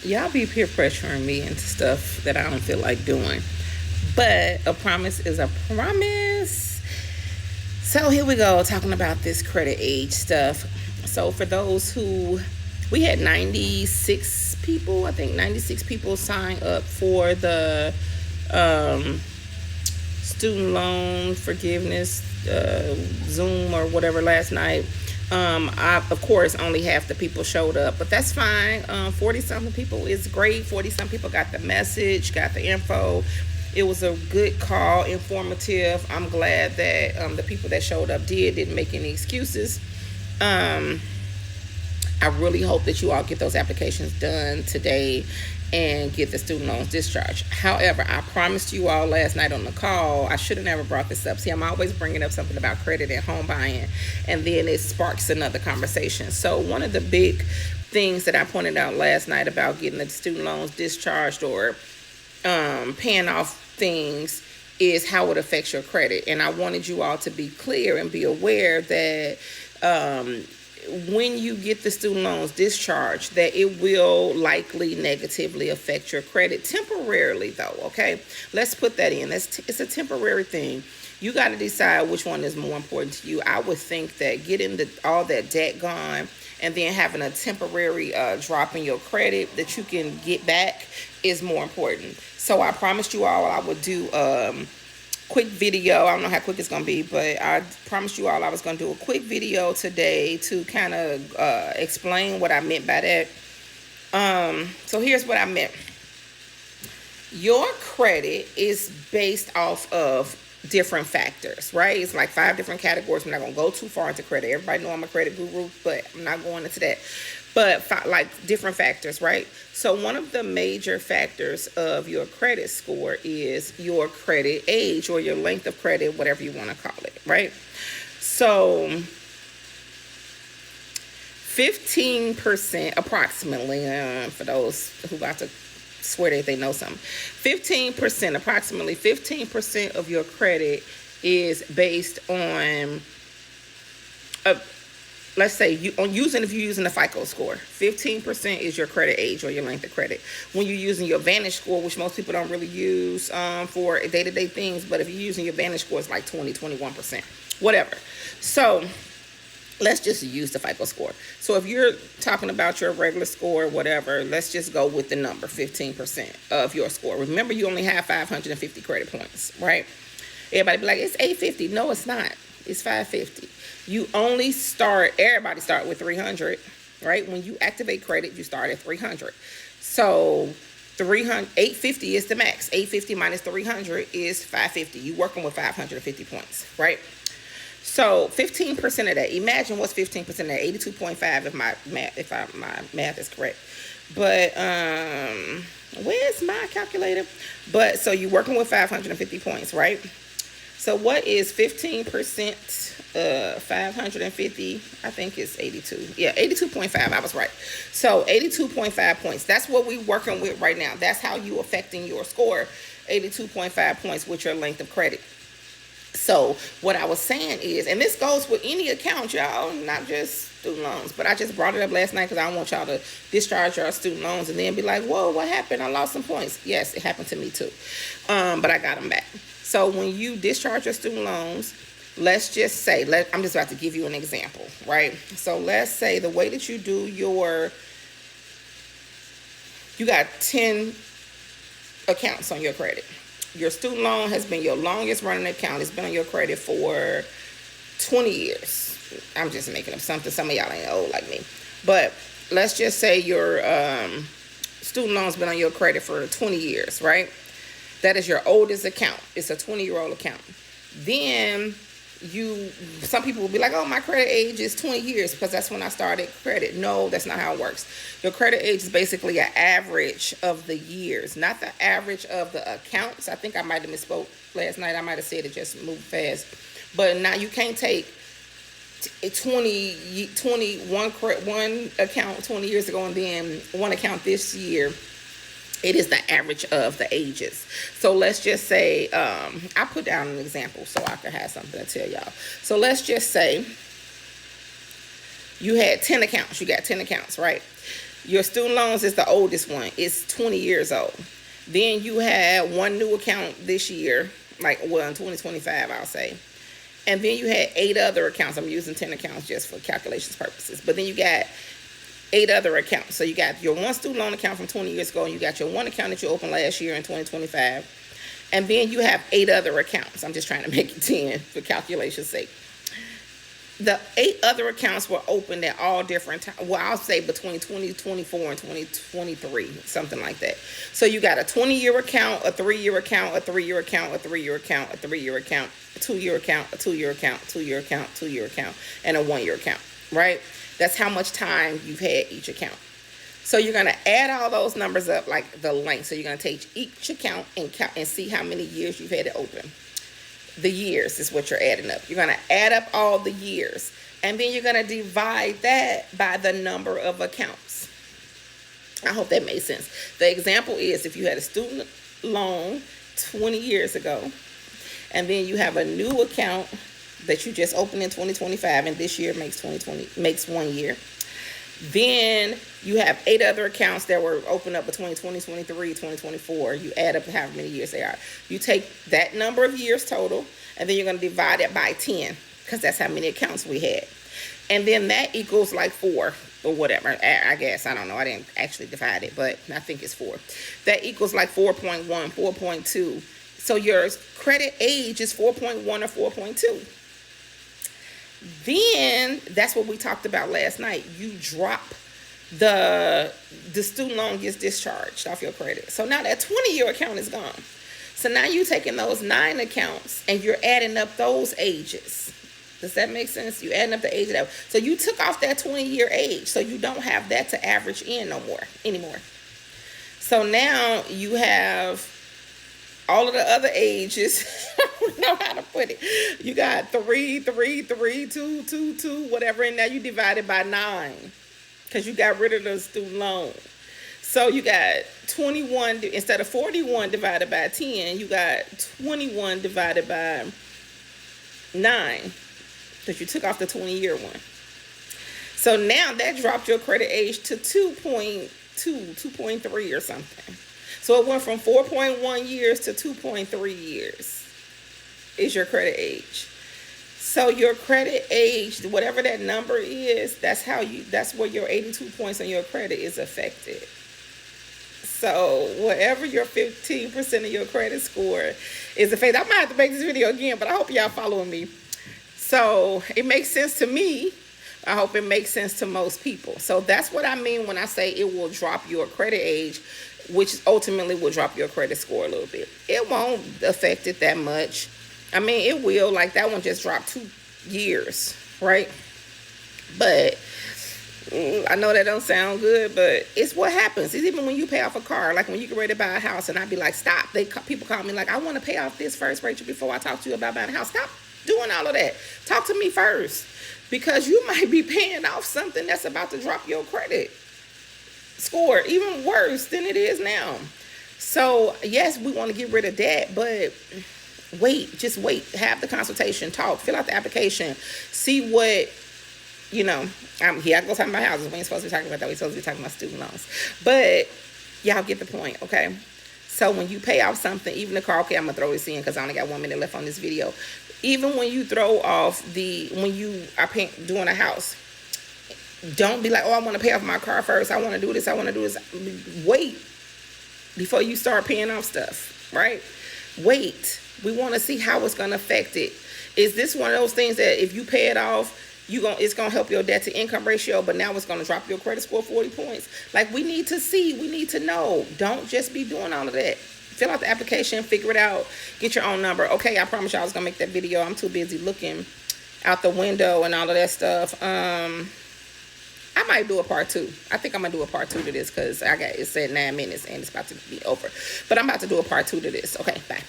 Y'all be peer pressuring me into stuff that I don't feel like doing. But a promise is a promise. So here we go, talking about this credit age stuff. So for those who, we had 96 people, I think 96 people sign up for the um, student loan forgiveness Zoom or whatever last night. Of course, only half the people showed up, but that's fine. 40 something people is great. 40 some people got the message, got the info. It was a good call, informative. I'm glad that the people that showed up didn't make any excuses. Um, I really hope that you all get those applications done today and get the student loans discharged. However, I promised you all last night on the call, I should have never brought this up. See, I'm always bringing up something about credit and home buying, and then it sparks another conversation. So one of the big things that I pointed out last night about getting the student loans discharged or paying off things is how it affects your credit. And I wanted you all to be clear and be aware that when you get the student loans discharged, that it will likely negatively affect your credit temporarily, though. Okay, let's put that in. It's a temporary thing. You got to decide which one is more important to you. I would think that getting all that debt gone and then having a temporary drop in your credit that you can get back is more important. So I promised you all I would do quick video. I don't know how quick it's gonna be, but I promised you all I was gonna do a quick video today to kind of explain what I meant by that. So here's what I meant. Your credit is based off of different factors, right? It's like 5 different categories. I'm not gonna go too far into credit. Everybody know I'm a credit guru, but I'm not going into that. But like different factors, right? So one of the major factors of your credit score is your credit age or your length of credit, whatever you want to call it, right? So 15% approximately, for those who got to swear that they know something, 15%, approximately 15% of your credit is based on let's say if you're using the FICO score, 15% is your credit age or your length of credit. When you're using your Vantage score, which most people don't really use for day-to-day things, but if you're using your Vantage score, it's like 21%, whatever. So let's just use the FICO score. So if you're talking about your regular score, whatever, let's just go with the number 15% of your score. Remember, you only have 550 credit points, right? Everybody be like, it's 850. No, it's not. It's 550. Everybody start with 300, right? When you activate credit, you start at 300. So 850 is the max. 850 minus 300 is 550. You working with 550 points, right? So 15% of that. Imagine what's 15% of that. 82.5 if my math is correct. But where's my calculator? But so you're working with 550 points, right? So what is 15%? 550, I think it's 82. Yeah, 82.5. I was right. So 82.5 points. That's what we're working with right now. That's how you affecting your score. 82.5 points with your length of credit. So what I was saying is, and this goes with any account, y'all, not just student loans, but I just brought it up last night because I don't want y'all to discharge your student loans and then be like, whoa, what happened? I lost some points. Yes, it happened to me too. But I got them back. So when you discharge your student loans, let's just say, I'm just about to give you an example, right? So let's say the way that you do you got 10 accounts on your credit. Your student loan has been your longest running account. It's been on your credit for 20 years. I'm just making up something. Some of y'all ain't old like me. But let's just say your student loan's been on your credit for 20 years, right? That is your oldest account. It's a 20-year-old account. Then some people will be like, oh, my credit age is 20 years because that's when I started credit. No, that's not how it works. Your credit age is basically an average of the years, not the average of the accounts. I think I might have misspoke last night. I might have said it just moved fast. But now you can't take one account 20 years ago and then one account this year. It is the average of the ages. So let's just say, I put down an example so I can have something to tell y'all. So let's just say you had 10 accounts. You got 10 accounts, right? Your student loans is the oldest one. It's 20 years old. Then you had one new account this year, like, well, in 2025, I'll say. And then you had 8 other accounts. I'm using 10 accounts just for calculations purposes. But then you got 8 other accounts. So you got your one student loan account from 20 years ago, and you got your one account that you opened last year in 2025. And then you have 8 other accounts. I'm just trying to make it 10 for calculation's sake. The 8 other accounts were opened at all different times. Well, I'll say between 2024 and 2023, something like that. So you got a 20-year account, a 3-year account, a 3-year account, a 3-year account, a 3-year account, a 2-year account, a 2-year account, 2-year account, 2-year account, and a 1-year account, right? That's how much time you've had each account. So you're going to add all those numbers up, like the length. So you're going to take each account and count and see how many years you've had it open. The years is what you're adding up. You're going to add up all the years, and then you're going to divide that by the number of accounts. I hope that made sense. The example is if you had a student loan 20 years ago, and then you have a new account that you just opened in 2025, and this year makes 1 year. Then you have 8 other accounts that were opened up between 2023 and 2024. You add up how many years they are. You take that number of years total, and then you're going to divide it by 10, because that's how many accounts we had. And then that equals like 4 or whatever. I guess. I don't know. I didn't actually divide it, but I think it's 4. That equals like 4.1, 4.2. So your credit age is 4.1 or 4.2. Then that's what we talked about last night. You drop the student loan gets discharged off your credit. So now that 20-year account is gone. So now you're taking those 9 accounts and you're adding up those ages. Does that make sense? You're adding up the age of that. So you took off that 20-year age. So you don't have that to average in anymore. So now you have all of the other ages. I don't know how to put it. You got 3, 3, 3, 2, 2, 2, whatever, and now you divide it by 9 because you got rid of the student loan. So you got 21 instead of 41 divided by 10. You got 21 divided by 9 because you took off the 20-year one. So now that dropped your credit age to 2.2, 2.3 or something. So it went from 4.1 years to 2.3 years is your credit age. So your credit age, whatever that number is, that's where your 82 points on your credit is affected. So whatever your 15% of your credit score is affected. I might have to make this video again, but I hope y'all following me. So it makes sense to me. I hope it makes sense to most people. So that's what I mean when I say it will drop your credit age, which ultimately will drop your credit score a little bit. It won't affect it that much. I mean, it will. Like that one just dropped 2 years, right? But I know that don't sound good, but it's what happens. It's even when you pay off a car, like when you get ready to buy a house, and I'd be like, stop. People call me like, I want to pay off this first, Rachel, before I talk to you about buying a house. Stop doing all of that. Talk to me first, because you might be paying off something that's about to drop your credit score even worse than it is now. So yes, we want to get rid of that, but just wait, have the consultation, talk, fill out the application, see what, here I go talking about houses. We ain't supposed to be talking about that. We're supposed to be talking about student loans, but y'all get the point. Okay, so when you pay off something, even the car, okay, I'm gonna throw this in because I only got 1 minute left on this video. Even when you throw off when you are doing a house, don't be like, oh, I want to pay off my car first. I want to do this. Wait before you start paying off stuff, right? Wait. We want to see how it's going to affect it. Is this one of those things that if you pay it off, it's going to help your debt to income ratio, but now it's going to drop your credit score 40 points? Like, we need to see. We need to know. Don't just be doing all of that. Fill out the application, figure it out, get your own number. Okay, I promise y'all I was going to make that video. I'm too busy looking out the window and all of that stuff. I might do a part 2. I think I'm going to do a part 2 to this because it said 9 minutes and it's about to be over. But I'm about to do a part 2 to this. Okay, bye.